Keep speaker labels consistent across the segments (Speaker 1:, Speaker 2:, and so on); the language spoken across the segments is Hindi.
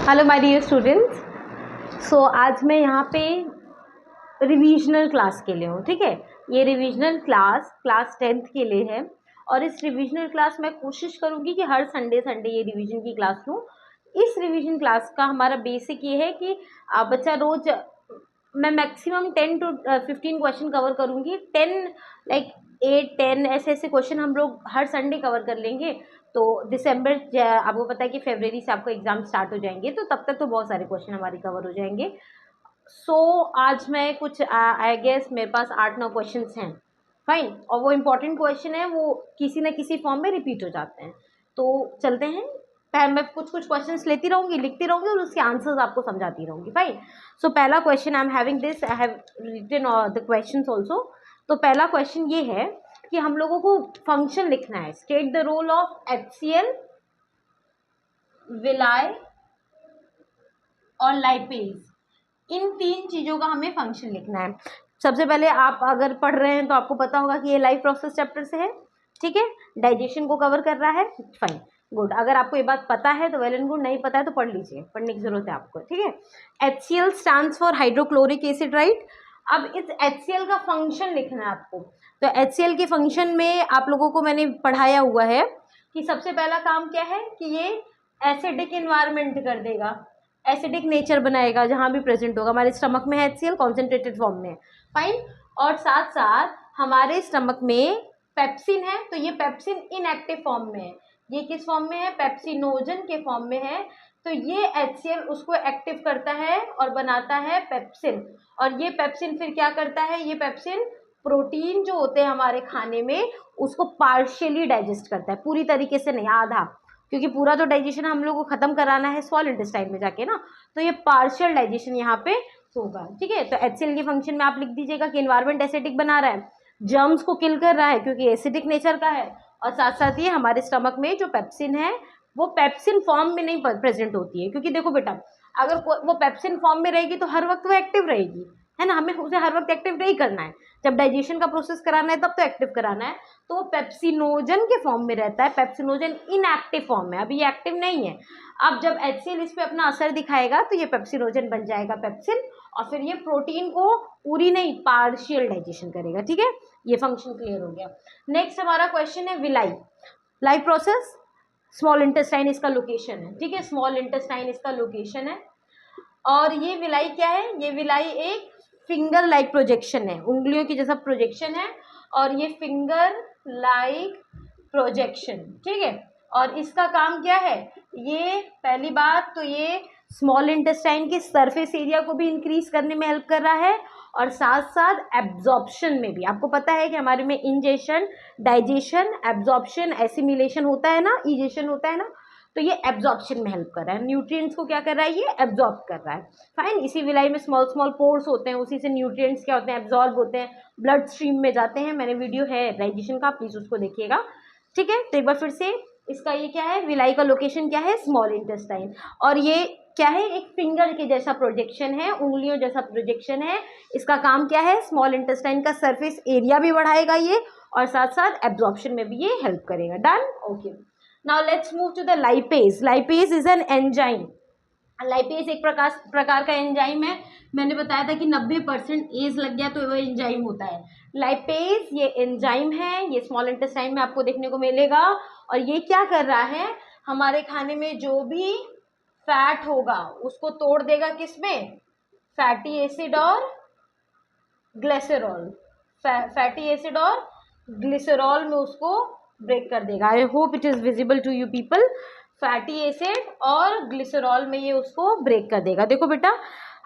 Speaker 1: Hello my dear students. So आज मैं यहाँ पे रिविजनल क्लास के लिए हूँ। ठीक है, ये रिविजनल क्लास 10th के लिए है और इस रिविजनल क्लास में कोशिश करूँगी कि हर संडे ये रिवीजन की क्लास लूँ। इस रिवीजन क्लास का हमारा बेसिक ये है कि बच्चा रोज मैं मैक्सिमम 10 to 15 क्वेश्चन कवर करूँगी। 10 लाइक 8 10 ऐसे क्वेश्चन हम लोग हर संडे कवर कर लेंगे। तो दिसंबर आपको पता है कि फरवरी से आपको एग्ज़ाम स्टार्ट हो जाएंगे, तो तब तक तो बहुत सारे क्वेश्चन हमारे कवर हो जाएंगे। आज मैं कुछ आई गेस मेरे पास 8-9 क्वेश्चंस हैं, फाइन, और वो इम्पोर्टेंट क्वेश्चन है, वो किसी न किसी फॉर्म में रिपीट हो जाते हैं। तो चलते हैं, मैं कुछ क्वेश्चंस लेती रहूँगी, लिखती रहूँगी और उसके आंसर्स आपको समझाती रहूँगी। फाइन। सो पहला question, I am having this, I have written the questions also. तो पहला क्वेश्चन ये है कि हम लोगों को फंक्शन लिखना है। State the role of HCl, villi और लाइपेज। इन तीन चीज़ों का हमें फंक्शन लिखना है। सबसे पहले आप अगर पढ़ रहे हैं तो आपको पता होगा कि ये लाइफ प्रोसेस चैप्टर से है। ठीक है, डाइजेशन को कवर कर रहा है। Fine, good. अगर आपको ये बात पता है तो वेल एंड गुड, नहीं पता है तो पढ़ लीजिए, पढ़ने की जरूरत है आपको। ठीक है, HCl stands for hydrochloric acid, right. अब इस HCl का फंक्शन लिखना है आपको। तो HCl के फंक्शन में आप लोगों को मैंने पढ़ाया हुआ है कि सबसे पहला काम क्या है कि ये एसिडिक इन्वायरमेंट कर देगा, एसिडिक नेचर बनाएगा जहाँ भी प्रेजेंट होगा। हमारे स्टमक में है HCl कॉन्सेंट्रेटेड फॉर्म में, फाइन। और साथ साथ हमारे स्टमक में पेप्सिन है, तो ये पेप्सिन इनएक्टिव फॉर्म में है। ये किस फॉर्म में है? पेप्सिनोजन के फॉर्म में है। तो ये HCl उसको एक्टिव करता है और बनाता है पेप्सिन। और ये पेप्सिन फिर क्या करता है? ये पेप्सिन प्रोटीन जो होते हैं हमारे खाने में उसको पार्शियली डाइजेस्ट करता है, पूरी तरीके से नहीं, आधा, क्योंकि पूरा तो डाइजेशन हम लोग को खत्म कराना है स्मॉल इंटेस्टाइन में जाके ना, तो ये पार्शियल डाइजेशन यहाँ पे होगा। ठीक है, तो HCl के फंक्शन में आप लिख दीजिएगा कि एनवायरमेंट एसिडिक बना रहा है, जर्म्स को किल कर रहा है क्योंकि एसिडिक नेचर का है, और साथ साथ ये हमारे स्टमक में जो पेप्सिन है वो पेप्सिन फॉर्म में नहीं प्रेजेंट होती है। क्योंकि देखो बेटा, अगर वो पेप्सिन फॉर्म में रहेगी तो हर वक्त वो एक्टिव रहेगी, है ना। हमें उसे हर वक्त एक्टिव नहीं करना है, जब डाइजेशन का प्रोसेस कराना है तब तो एक्टिव कराना है। तो वो पेप्सिनोजन के फॉर्म में रहता है, पेप्सिनोजन इनएक्टिव फॉर्म में, अभी ये एक्टिव नहीं है। अब जब HCl इस पे अपना असर दिखाएगा तो ये पेप्सिनोजन बन जाएगा पेप्सिन, और फिर ये प्रोटीन को पूरी नहीं पार्शियल डाइजेशन करेगा। ठीक है, ये फंक्शन क्लियर हो गया। नेक्स्ट हमारा क्वेश्चन है villi. Life process, small intestine इसका लोकेशन है। ठीक है, स्मॉल इंटेस्टाइन इसका लोकेशन है। और ये विलाई क्या है? ये विलाई एक फिंगर लाइक प्रोजेक्शन है, उंगलियों की जैसा प्रोजेक्शन है, और ये फिंगर लाइक प्रोजेक्शन। ठीक है, और इसका काम क्या है? ये पहली बात तो ये स्मॉल इंटेस्टाइन के सरफेस एरिया को भी इंक्रीज करने में हेल्प कर रहा है, और साथ साथ एब्जॉर्प्शन में भी। आपको पता है कि हमारे में इंजेशन, डाइजेशन, एब्जॉर्प्शन, एसिमिलेशन होता है ना, इजेशन होता है ना, तो ये एब्जॉर्प्शन में हेल्प कर रहा है। न्यूट्रिएंट्स को क्या कर रहा है? ये एब्जॉर्ब कर रहा है। फाइन, इसी विलाई में स्मॉल पोर्स होते हैं, उसी से न्यूट्रिएंट्स क्या होते हैं? एब्जॉर्ब होते हैं, ब्लड स्ट्रीम में जाते हैं। मैंने वीडियो है डाइजेशन का, प्लीज उसको देखिएगा। ठीक है, तो एक बार फिर से इसका ये क्या है? विलाई का लोकेशन क्या है? Small intestine. और ये क्या है? एक फिंगर के जैसा प्रोजेक्शन है, उंगलियों जैसा प्रोजेक्शन है। इसका काम क्या है? स्मॉल इंटेस्टाइन का सरफेस एरिया भी बढ़ाएगा ये, और साथ साथ एब्जॉर्प्शन में भी ये हेल्प करेगा। Done, okay. Now let's move to the lipase. Lipase is an enzyme. Lipase एक प्रकार का एंजाइम है। मैंने बताया था कि 90% एज लग गया तो वो एंजाइम होता है। लाइपेज ये एंजाइम है, ये स्मॉल इंटेस्टाइन में आपको देखने को मिलेगा। और ये क्या कर रहा है? हमारे खाने में जो भी फैट होगा उसको तोड़ देगा, किसमें? फैटी एसिड और ग्लिसरॉल। फैटी एसिड और ग्लिसरॉल में उसको ब्रेक कर देगा। I hope it is visible to you people. Fatty acid और ग्लिसरॉल में ये उसको ब्रेक कर देगा। देखो बेटा,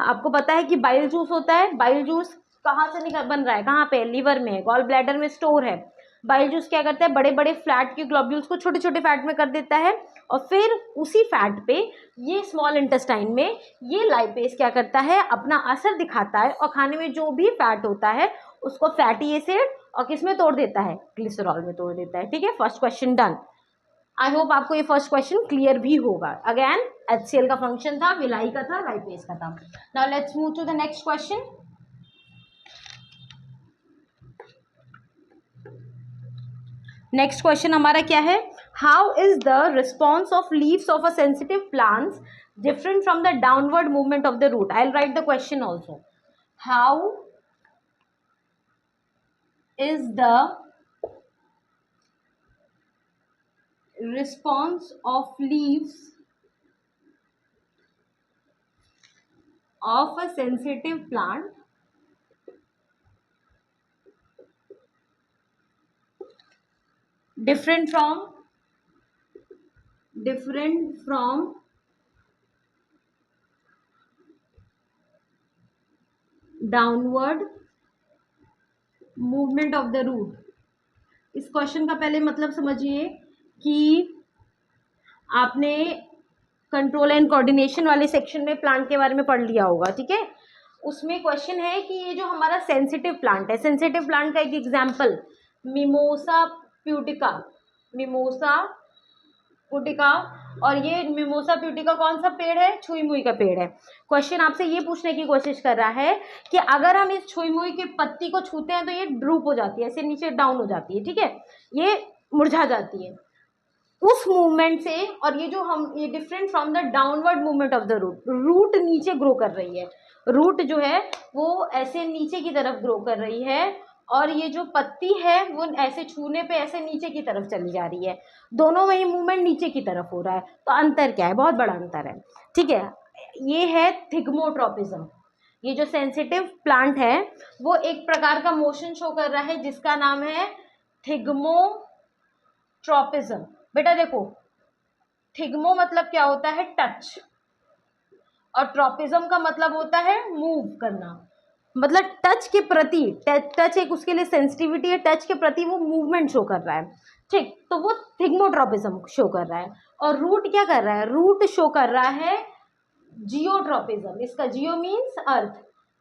Speaker 1: आपको पता है कि बाइल जूस होता है। बाइल जूस कहाँ से बन रहा है? कहाँ पे? लीवर में, गॉल ब्लैडर में स्टोर है। बाइल जूस क्या करता है? बड़े बड़े फ्लैट के ग्लोब्यूल्स को छोटे छोटे फैट में कर देता है, और फिर उसी फैट पे ये स्मॉल इंटेस्टाइन में ये लाइपेज क्या करता है? अपना असर दिखाता है, और खाने में जो भी फैट होता है उसको फैटी एसिड और किस में तोड़ देता है? ग्लिसरॉल में तोड़ देता है। ठीक है, first question done. I hope आपको ये फर्स्ट क्वेश्चन क्लियर भी होगा। अगेन HCl का फंक्शन था, विलाई का था, लाइपेज का था। Now let's move to the next question. Next question हमारा क्या है? How is the response of leaves of a sensitive plants different from the downward movement of the root? I'll write the question also. How is the response of leaves of a sensitive plant different from downward movement of the root? इस क्वेश्चन का पहले मतलब समझिए कि आपने कंट्रोल एंड कोऑर्डिनेशन वाले सेक्शन में प्लांट के बारे में पढ़ लिया होगा, ठीक है। उसमें क्वेश्चन है कि ये जो हमारा सेंसिटिव प्लांट है, सेंसिटिव प्लांट का एक एग्जांपल मिमोसा प्यूटिका, और ये मिमोसा प्यूटिका कौन सा पेड़ है? छुई मुई का पेड़ है। क्वेश्चन आपसे ये पूछने की कोशिश कर रहा है कि अगर हम इस छुई मुई की पत्ती को छूते हैं तो ये ड्रूप हो जाती है, ऐसे नीचे डाउन हो जाती है, ठीक है, ये मुरझा जाती है उस मूवमेंट से। और ये जो हम ये different from the downward movement of the root नीचे ग्रो कर रही है, रूट जो है वो ऐसे नीचे की तरफ ग्रो कर रही है, और ये जो पत्ती है वो ऐसे छूने पे ऐसे नीचे की तरफ चली जा रही है, दोनों में ही मूवमेंट नीचे की तरफ हो रहा है। तो अंतर क्या है? बहुत बड़ा अंतर है, ठीक है। ये है थिग्मोट्रोपिज्म। ये जो सेंसिटिव प्लांट है वो एक प्रकार का मोशन शो कर रहा है जिसका नाम है थिग्मोट्रोपिज्म। बेटा देखो, थिग्मो मतलब क्या होता है? टच, और ट्रोपिज्म का मतलब होता है मूव करना, मतलब टच के प्रति, टच एक उसके लिए सेंसिटिविटी है, टच के प्रति वो मूवमेंट शो कर रहा है, ठीक। तो वो थिग्मोट्रोपिज्म शो कर रहा है। और रूट क्या कर रहा है? रूट शो कर रहा है जियोट्रोपिज्म। इसका जियो मीन्स अर्थ,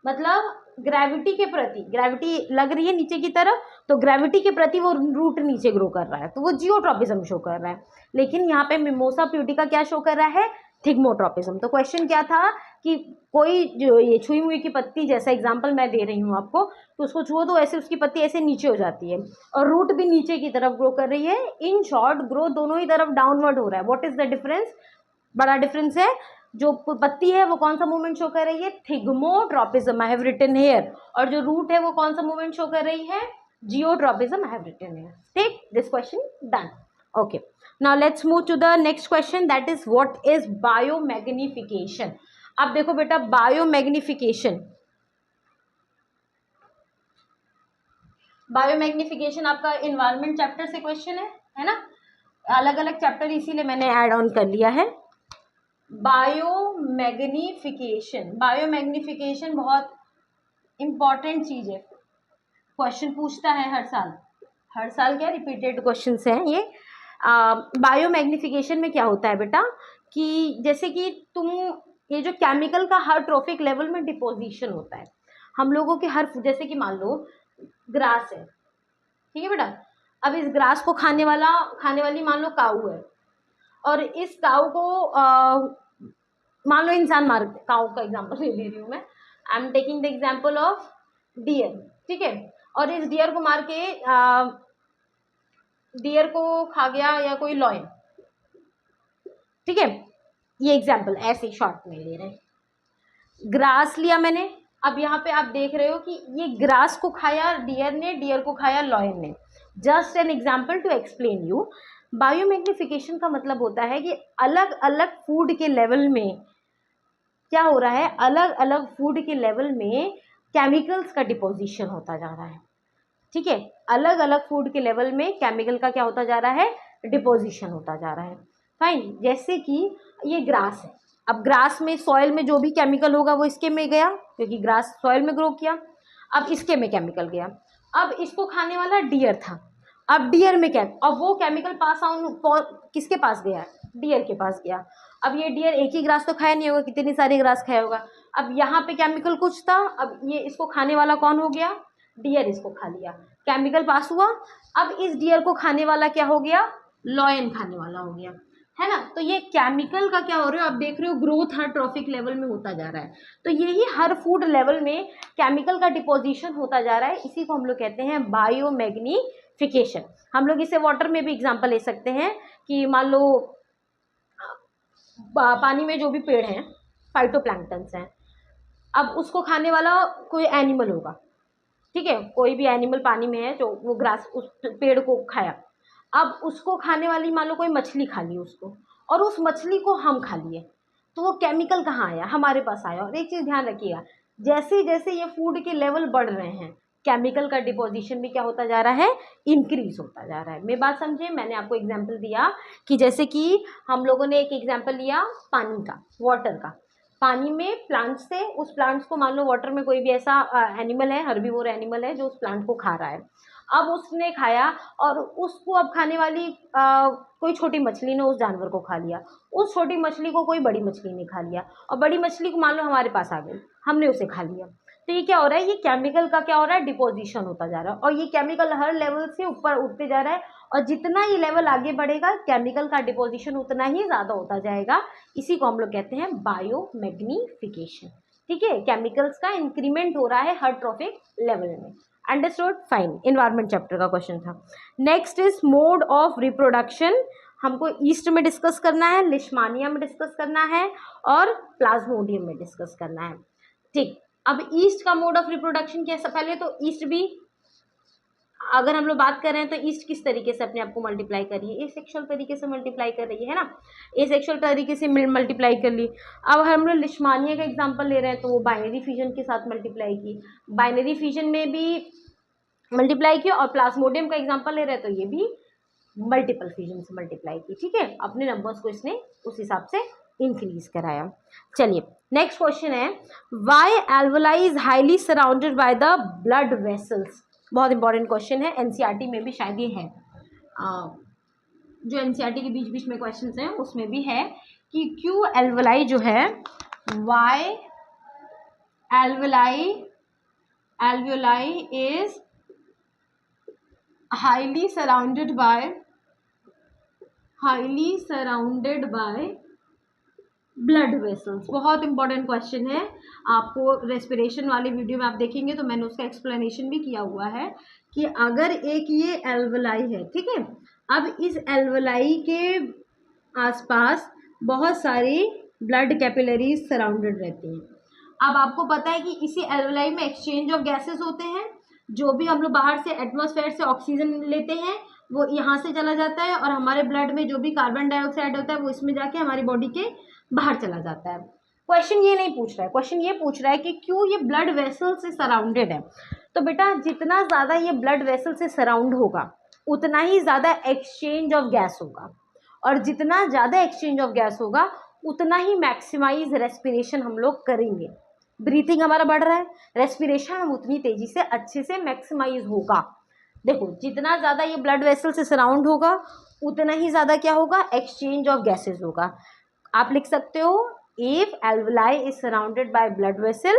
Speaker 1: मतलब ग्रेविटी के प्रति, ग्रेविटी लग रही है नीचे की तरफ, तो ग्रेविटी के प्रति वो रूट नीचे ग्रो कर रहा है, तो वो जियोट्रोपिज्म शो कर रहा है। लेकिन यहाँ पे मिमोसा प्यूटिका क्या शो कर रहा है? थिग्मोट्रोपिज्म। तो क्वेश्चन क्या था कि कोई जो ये छुई हुई की पत्ती, जैसा एग्जांपल मैं दे रही हूँ आपको, तो उसको छुओ तो ऐसे उसकी पत्ती ऐसे नीचे हो जाती है और रूट भी नीचे की तरफ ग्रो कर रही है। इन शॉर्ट ग्रो दोनों ही तरफ डाउनवर्ड हो रहा है। What is the difference? बड़ा डिफरेंस है। जो पत्ती है वो कौन सा मूवमेंट शो कर रही है? Thigmotropism, I have written here. और जो रूट है वो कौन सा मूवमेंट शो कर रही है? Geotropism, I have written here. Take this question done. Okay, now let's move to the next question, that is what is biomagnification? अब देखो बेटा, बायोमैग्निफिकेशन, बायोमैग्निफिकेशन आपका इन्वायरमेंट चैप्टर से क्वेश्चन है ना, अलग अलग चैप्टर इसीलिए मैंने ऐड ऑन कर लिया है। बायोमैग्निफिकेशन, बायोमैग्निफिकेशन बहुत इंपॉर्टेंट चीज है, क्वेश्चन पूछता है हर साल क्या रिपीटेड क्वेश्चन हैं ये। बायोमैग्निफिकेशन में क्या होता है बेटा कि जैसे कि तुम ये जो केमिकल का हर ट्रॉफिक लेवल में डिपोजिशन होता है हम लोगों के हर, जैसे कि मान लो ग्रास है, ठीक है बेटा, अब इस ग्रास को खाने वाली मान लो काऊ है, और इस काऊ को मान लो इंसान मार, काऊ का एग्जांपल ले रही हूँ मैं, I am taking the example of dear, ठीक है, और इस डियर को मार के डियर को खा गया या कोई लॉयन, ठीक है, ये एग्जांपल ऐसे शॉर्ट में ले रहे हैं। ग्रास लिया मैंने, अब यहाँ पे आप देख रहे हो कि ये ग्रास को खाया डियर ने, डियर को खाया लॉयन ने। Just an example to explain you. Biomagnification का मतलब होता है कि अलग अलग फूड के लेवल में क्या हो रहा है, अलग अलग फूड के लेवल में केमिकल्स का डिपोजिशन होता जा रहा है, ठीक है, अलग अलग फूड के लेवल में केमिकल का क्या होता जा रहा है? डिपोजिशन होता जा रहा है। फाइन, जैसे कि ये ग्रास है, अब ग्रास में सॉइल में जो भी केमिकल होगा वो इसके में गया, क्योंकि ग्रास सॉइल में ग्रो किया, अब इसके में केमिकल गया, अब इसको खाने वाला डियर था, अब डियर में क्या, अब वो केमिकल पास ऑन किसके पास गया? डियर के पास गया। अब ये डियर एक ही ग्रास तो खाया नहीं होगा, कितनी सारी ग्रास खाया होगा, अब यहाँ पे केमिकल कुछ था, अब ये इसको खाने वाला कौन हो गया? डियर इसको खा लिया, केमिकल पास हुआ, अब इस डियर को खाने वाला क्या हो गया? लॉयन खाने वाला हो गया, है ना। तो ये केमिकल का क्या हो रहा है, आप देख रहे हो ग्रोथ हर ट्रॉफिक लेवल में होता जा रहा है, तो यही हर फूड लेवल में केमिकल का डिपोजिशन होता जा रहा है, इसी को हम लोग कहते हैं बायोमैग्निफिकेशन। हम लोग इसे वाटर में भी एग्जांपल ले सकते हैं कि मान लो पानी में जो भी पेड़ हैं फाइटोप्लैंक्टन्स हैं, अब उसको खाने वाला कोई एनिमल होगा, ठीक है, कोई भी एनिमल पानी में है जो वो ग्रास उस पेड़ को खाया, अब उसको खाने वाली मान लो कोई मछली खा ली उसको, और उस मछली को हम खा लिए, तो वो केमिकल कहाँ आया, हमारे पास आया। और एक चीज़ ध्यान रखिएगा, जैसे जैसे ये फूड के लेवल बढ़ रहे हैं केमिकल का डिपोजिशन भी क्या होता जा रहा है, इंक्रीज होता जा रहा है। मेरी बात समझे, मैंने आपको एग्जाम्पल दिया कि जैसे कि हम लोगों ने एक एग्जाम्पल लिया पानी का, वाटर का, पानी में प्लांट्स से, उस प्लांट्स को मान लो वाटर में कोई भी ऐसा एनिमल है, हर्बीवोर एनिमल है जो उस प्लांट को खा रहा है, अब उसने खाया और उसको अब खाने वाली कोई छोटी मछली ने उस जानवर को खा लिया, उस छोटी मछली को कोई बड़ी मछली ने खा लिया, और बड़ी मछली को मान लो हमारे पास आ गई, हमने उसे खा लिया, तो ये क्या हो रहा है, ये केमिकल का क्या हो रहा है, डिपोजिशन होता जा रहा है, और ये केमिकल हर लेवल से ऊपर उठते जा रहा है, और जितना ये लेवल आगे बढ़ेगा केमिकल का डिपोजिशन उतना ही ज़्यादा होता जाएगा। इसी को हम लोग कहते हैं बायोमैग्नीफिकेशन, ठीक है, केमिकल्स का इंक्रीमेंट हो रहा है हर ट्रॉफिक लेवल में। Understood, fine. एनवायरमेंट चैप्टर का क्वेश्चन था। Next is mode of reproduction, हमको ईस्ट में डिस्कस करना है, लिशमानिया में डिस्कस करना है, और प्लाज्मोडियम में डिस्कस करना है, ठीक। अब ईस्ट का मोड ऑफ रिप्रोडक्शन कैसा, पहले तो ईस्ट भी अगर हम लोग बात कर रहे हैं तो ईस्ट किस तरीके से अपने आप को मल्टीप्लाई कर रही है, एसेक्सुअल तरीके से मल्टीप्लाई कर रही है ना, एसेक्सुअल तरीके से मल्टीप्लाई कर ली। अब हम लोग लिशमानिया का एग्जांपल ले रहे हैं तो वो बाइनरी फिजन के साथ मल्टीप्लाई की, बाइनरी फिजन में भी मल्टीप्लाई की, और प्लाज्मोडियम का एग्जांपल ले रहे हैं तो ये भी मल्टीपल फिजन से मल्टीप्लाई की, ठीक है, अपने नंबर्स को इसने उस हिसाब से इंक्रीज कराया। चलिए नेक्स्ट क्वेश्चन है, why alveoli is highly surrounded by the blood vessels, बहुत इंपॉर्टेंट क्वेश्चन है, एनसीईआरटी में भी शायद ये है, जो एनसीईआरटी के बीच बीच में क्वेश्चंस हैं उसमें भी है कि क्यों एल्वोलाई जो है, why alveoli is highly surrounded by blood vessels, बहुत इंपॉर्टेंट क्वेश्चन है। आपको रेस्पिरेशन वाली वीडियो में आप देखेंगे तो मैंने उसका एक्सप्लेनेशन भी किया हुआ है कि अगर एक ये एल्वोलाई है, ठीक है, अब इस एल्वोलाई के आसपास बहुत सारी ब्लड कैपिलरीज सराउंडेड रहती हैं। अब आपको पता है कि इसी एल्वोलाई में एक्सचेंज ऑफ गैसेस होते हैं, जो भी हम लोग बाहर से एटमॉस्फेयर से ऑक्सीजन लेते हैं वो यहाँ से चला जाता है, और हमारे ब्लड में जो भी कार्बन डाइऑक्साइड होता है वो इसमें जाके हमारी बॉडी के बाहर चला जाता है। क्वेश्चन ये नहीं पूछ रहा है, क्वेश्चन ये पूछ रहा है कि क्यों ये ब्लड वेसल से सराउंडेड है। तो बेटा जितना ज़्यादा ये ब्लड वेसल से सराउंड होगा उतना ही ज़्यादा एक्सचेंज ऑफ गैस होगा, और जितना ज़्यादा एक्सचेंज ऑफ गैस होगा उतना ही मैक्सिमाइज रेस्पिरेशन हम लोग करेंगे, ब्रीथिंग हमारा बढ़ रहा है, रेस्पिरेशन हम उतनी तेज़ी से अच्छे से मैक्सिमाइज होगा। देखो जितना ज़्यादा ये ब्लड वेसल से सराउंड होगा उतना ही ज़्यादा क्या होगा, एक्सचेंज ऑफ गैसेज होगा। आप लिख सकते हो if alveoli is surrounded by blood vessel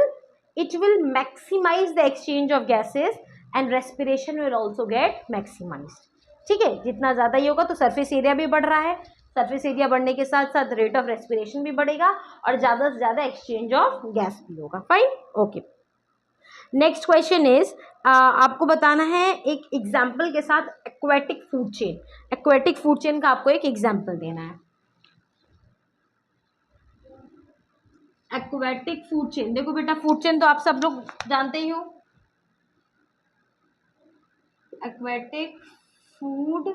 Speaker 1: it will maximise the exchange of gases and respiration will also get maximised, ठीक है। जितना ज़्यादा ये होगा तो सरफेस एरिया भी बढ़ रहा है, सरफेस एरिया बढ़ने के साथ साथ रेट ऑफ रेस्पिरेशन भी बढ़ेगा, और ज़्यादा से ज़्यादा एक्सचेंज ऑफ गैस भी होगा। Fine, okay. Next question is, आपको बताना है एक एग्जाम्पल के साथ aquatic food chain, aquatic food chain का आपको एक एग्जाम्पल देना है। एक्वेटिक फूड चेन, देखो बेटा फूड चेन तो आप सब लोग जानते ही हो, एक्वेटिक फूड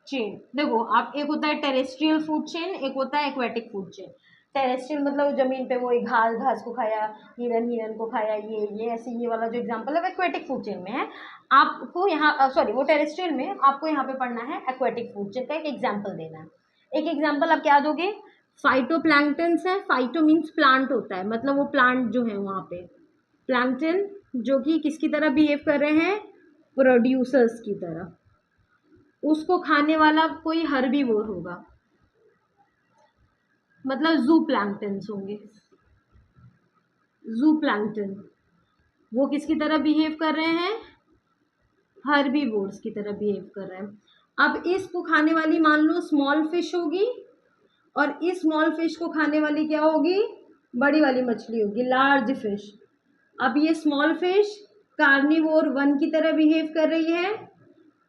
Speaker 1: चेन देखो आप, एक होता है टेरेस्ट्रियल फूड चेन, एक होता है एक्वेटिक फूड चेन। टेरेस्ट्रियल मतलब जमीन पे वो घास को खाया, हिरन को खाया, ये ऐसे, ये वाला जो एग्जांपल है वो एक्वेटिक फूड चेन में है। आपको यहाँ सॉरी वो टेरेस्ट्रियल में, आपको यहाँ पे पढ़ना है एक्वेटिक फूड चेन का एक एग्जाम्पल देना है। एक एग्जाम्पल आप क्या दोगे, फाइटोप्लैंक्टन्स है, फाइटो मीन्स प्लांट होता है, मतलब वो प्लांट जो है वहाँ पे, प्लैंक्टन जो कि किसकी तरह बिहेव कर रहे हैं, प्रोड्यूसर्स की तरह, उसको खाने वाला कोई हर्बीवोर होगा, मतलब जू प्लैंक्टन्स होंगे, जू प्लैंक्टन वो किसकी तरह बिहेव कर रहे हैं, हर्बीवोर्स की तरह बिहेव कर रहे हैं। अब इसको खाने वाली मान लो स्मॉल फिश होगी, और इस स्मॉल फिश को खाने वाली क्या होगी, बड़ी वाली मछली होगी, लार्ज फिश। अब ये स्मॉल फिश कार्निवोर 1 की तरह बिहेव कर रही है,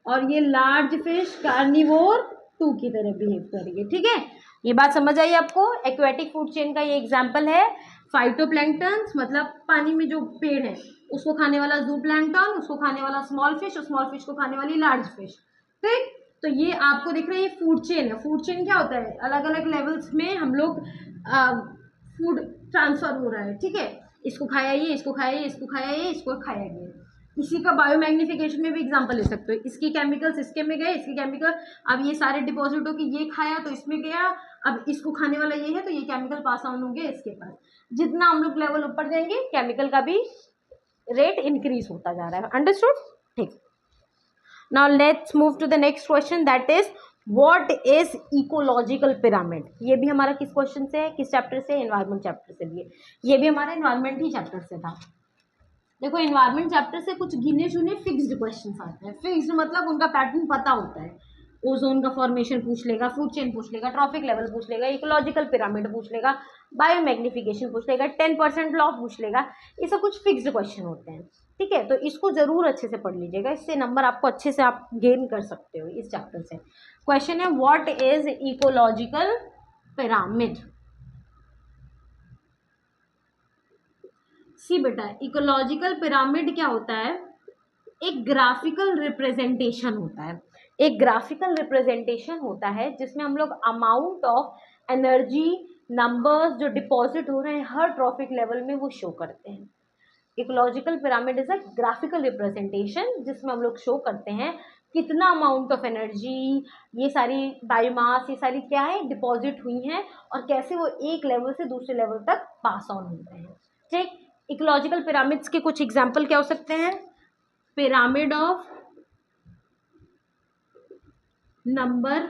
Speaker 1: और ये लार्ज फिश कार्निवोर 2 की तरह बिहेव करेंगे। ठीक है, ये बात समझ आई आपको। एक्वेटिक फूड चेन का ये एग्जाम्पल है। फाइटोप्लैंक्टन मतलब पानी में जो पेड़ है उसको खाने वाला जूप्लैंक्टन, उसको खाने वाला स्मॉल फिश और स्मॉल फिश को खाने वाली लार्ज फिश। ठीक, तो ये आपको दिख रहा है ये फूड चेन है। फूड चेन क्या होता है, अलग अलग लेवल्स में हम लोग फूड ट्रांसफर हो रहा है। ठीक है, इसको खाया ये, इसको खाया ये, इसको खाया ये, इसको खाया ये। इसी का बायोमैग्निफिकेशन में भी एग्जांपल ले सकते हो। इसके केमिकल्स इसके में गए, इसके केमिकल अब ये सारे डिपॉजिट हो कि ये खाया तो इसमें गया, अब इसको खाने वाला ये है तो ये केमिकल पास ऑन होंगे इसके पास। जितना हम लोग लेवल ऊपर जाएंगे केमिकल का भी रेट इंक्रीज होता जा रहा है। अंडरस्टूड? ठीक, now let's move to the next question, that is what is ecological pyramid. ये भी हमारा किस क्वेश्चन से है, किस चैप्टर से? एनवायरमेंट चैप्टर से लिए। ये भी हमारा एनवायरमेंट ही चैप्टर से था। देखो एनवायरमेंट चैप्टर से कुछ गिने चुने फिक्स्ड क्वेश्चन आते हैं। फिक्स्ड मतलब उनका पैटर्न पता होता है। ओजोन का फॉर्मेशन पूछ लेगा, फूड चेन पूछ लेगा, ट्रॉफिक लेवल पूछ लेगा, इकोलॉजिकल पिरामिड पूछ लेगा, बायोमैग्निफिकेशन पूछ लेगा, 10% लॉ पूछ लेगा। ये सब कुछ फिक्स्ड क्वेश्चन होते हैं। ठीक है, तो इसको जरूर अच्छे से पढ़ लीजिएगा, इससे नंबर आपको अच्छे से आप गेन कर सकते हो इस चैप्टर से। क्वेश्चन है व्हाट इज इकोलॉजिकल पिरामिड। सी बेटा, इकोलॉजिकल पिरामिड क्या होता है, एक ग्राफिकल रिप्रेजेंटेशन होता है। एक ग्राफिकल रिप्रेजेंटेशन होता है जिसमें हम लोग अमाउंट ऑफ एनर्जी नंबर्स जो डिपॉजिट हो रहे हैं हर ट्रॉफिक लेवल में वो शो करते हैं। Ecological pyramid is a graphical representation जिसमें हम लोग शो करते हैं कितना अमाउंट ऑफ एनर्जी, ये सारी बायोमास, ये सारी क्या है डिपॉजिट हुई हैं और कैसे वो एक लेवल से दूसरे लेवल तक पास ऑन हो रहे हैं। ठीक, इकोलॉजिकल पिरामिड्स के कुछ एग्जाम्पल क्या हो सकते हैं, pyramid of number,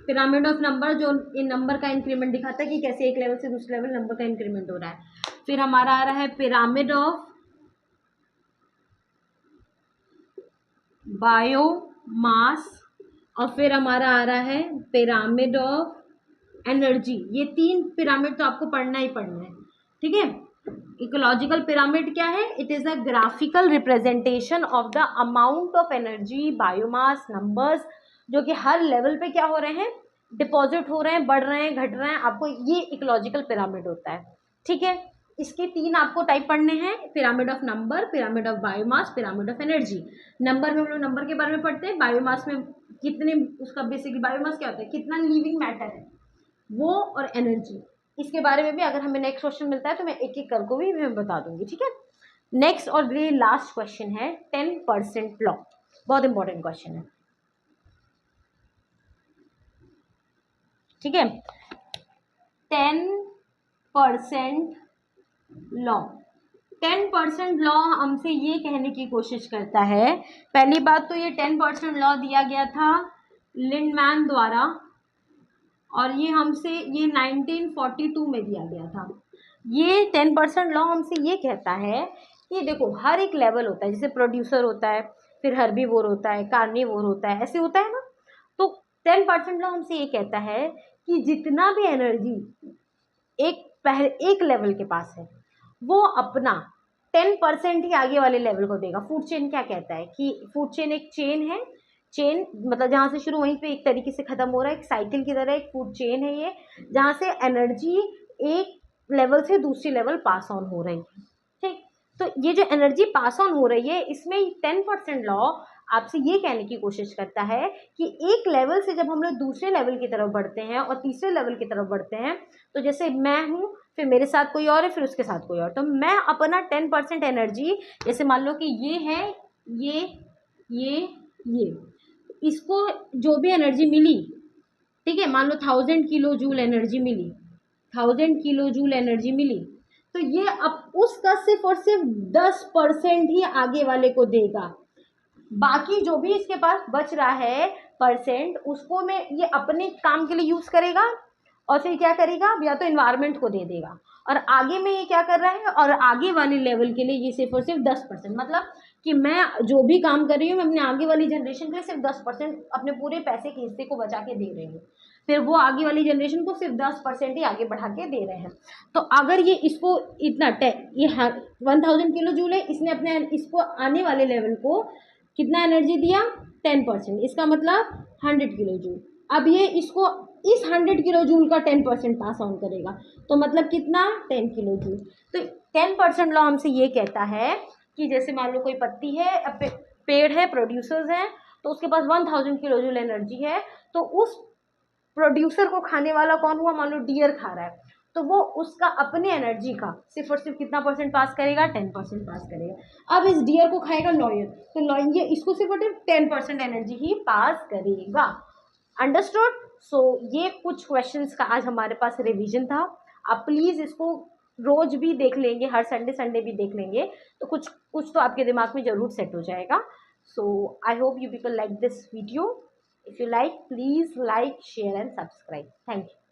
Speaker 1: pyramid of number जो इन नंबर का इंक्रीमेंट दिखाता है कि कैसे एक लेवल से दूसरे लेवल नंबर का इंक्रीमेंट हो रहा है। फिर हमारा आ रहा है पिरामिड ऑफ बायोमास और फिर हमारा आ रहा है पिरामिड ऑफ एनर्जी। ये 3 पिरामिड तो आपको पढ़ना ही पढ़ना है। ठीक है, इकोलॉजिकल पिरामिड क्या है, it is a graphical representation of the amount of energy, biomass, numbers जो कि हर लेवल पे क्या हो रहे हैं डिपॉजिट हो रहे हैं, बढ़ रहे हैं, घट रहे हैं, आपको ये इकोलॉजिकल पिरामिड होता है। ठीक है, इसके 3 आपको टाइप पढ़ने हैं, pyramid of number, pyramid of biomass, pyramid of energy. Number में हम लोग नंबर के बारे में पढ़ते हैं, बायोमास में कितने, उसका बेसिकली बायोमास क्या होता है, कितना लिविंग मैटर है वो, और एनर्जी इसके बारे में भी अगर हमें नेक्स्ट क्वेश्चन मिलता है तो मैं एक एक करके भी मैं बता दूंगी। ठीक है, नेक्स्ट और ये लास्ट क्वेश्चन है 10% लॉ, बहुत इंपॉर्टेंट क्वेश्चन है। ठीक है, 10% लॉ। 10% लॉ हमसे ये कहने की कोशिश करता है, पहली बात तो ये 10% लॉ दिया गया था लिंडमैन द्वारा और ये हमसे ये 1942 में दिया गया था। ये 10% लॉ हमसे ये कहता है कि देखो हर एक लेवल होता है, जैसे प्रोड्यूसर होता है, फिर हर्बीवोर होता है, कार्निवोर होता है, ऐसे होता है ना। तो 10% लॉ हमसे ये कहता है कि जितना भी एनर्जी एक लेवल के पास है वो अपना 10% ही आगे वाले लेवल को देगा। फूड चेन क्या कहता है कि फूड चेन एक चेन है, चेन मतलब जहाँ से शुरू वहीं पे एक तरीके से ख़त्म हो रहा है, एक साइकिल की तरह एक फूड चेन है ये, जहाँ से एनर्जी एक लेवल से दूसरी लेवल पास ऑन हो रही है। ठीक, तो ये जो एनर्जी पास ऑन हो रही है इसमें 10% लॉ आपसे ये कहने की कोशिश करता है कि एक लेवल से जब हम लोग दूसरे लेवल की तरफ बढ़ते हैं और तीसरे लेवल की तरफ बढ़ते हैं, तो जैसे मैं हूँ, फिर मेरे साथ कोई और है, फिर उसके साथ कोई और, तो मैं अपना 10% एनर्जी, जैसे मान लो कि ये है, ये इसको जो भी एनर्जी मिली, ठीक है, मान लो 1000 किलो जूल एनर्जी मिली, 1000 किलो जूल एनर्जी मिली, तो ये अब उसका सिर्फ और सिर्फ 10% ही आगे वाले को देगा। बाकी जो भी इसके पास बच रहा है परसेंट, उसको में ये अपने काम के लिए यूज़ करेगा और फिर क्या करेगा, या तो इन्वायरमेंट को दे देगा, और आगे में ये क्या कर रहा है, और आगे वाले लेवल के लिए ये सिर्फ और सिर्फ 10%, मतलब कि मैं जो भी काम कर रही हूँ मैं अपने आगे वाली जनरेशन के लिए सिर्फ 10% अपने पूरे पैसे के हिस्से को बचा के दे रही हूँ, फिर वो आगे वाली जनरेशन को सिर्फ 10% ही आगे बढ़ा के दे रहे हैं। तो अगर ये इसको इतना ये 1000 किलो जूल है, इसने अपने इसको आने वाले लेवल को कितना एनर्जी दिया, 10%, इसका मतलब 100 किलो जूल, अब ये इसको इस 100 किलो जूल का 10% पास ऑन करेगा, तो मतलब कितना 10 किलो जूल। तो 10% लॉ हमसे ये कहता है कि जैसे मान लो कोई पत्ती है, पेड़ है, प्रोड्यूसर्स हैं, तो उसके पास 1000 किलो जूल एनर्जी है, तो उस प्रोड्यूसर को खाने वाला कौन हुआ, मान लो डियर खा रहा है, तो वो उसका अपने एनर्जी का सिर्फ और सिर्फ कितना परसेंट पास करेगा, 10% पास करेगा। अब इस डियर को खाएगा लॉयन, तो लॉयन ये इसको सिर्फ और सिर्फ 10% एनर्जी ही पास करेगा। अंडरस्टूड। सो ये कुछ क्वेश्चंस का आज हमारे पास रिवीजन था। आप प्लीज़ इसको रोज भी देख लेंगे, हर संडे संडे भी देख लेंगे, तो कुछ कुछ तो आपके दिमाग में ज़रूर सेट हो जाएगा। So I hope you people like this video. If you like, please like, share and subscribe. Thank you.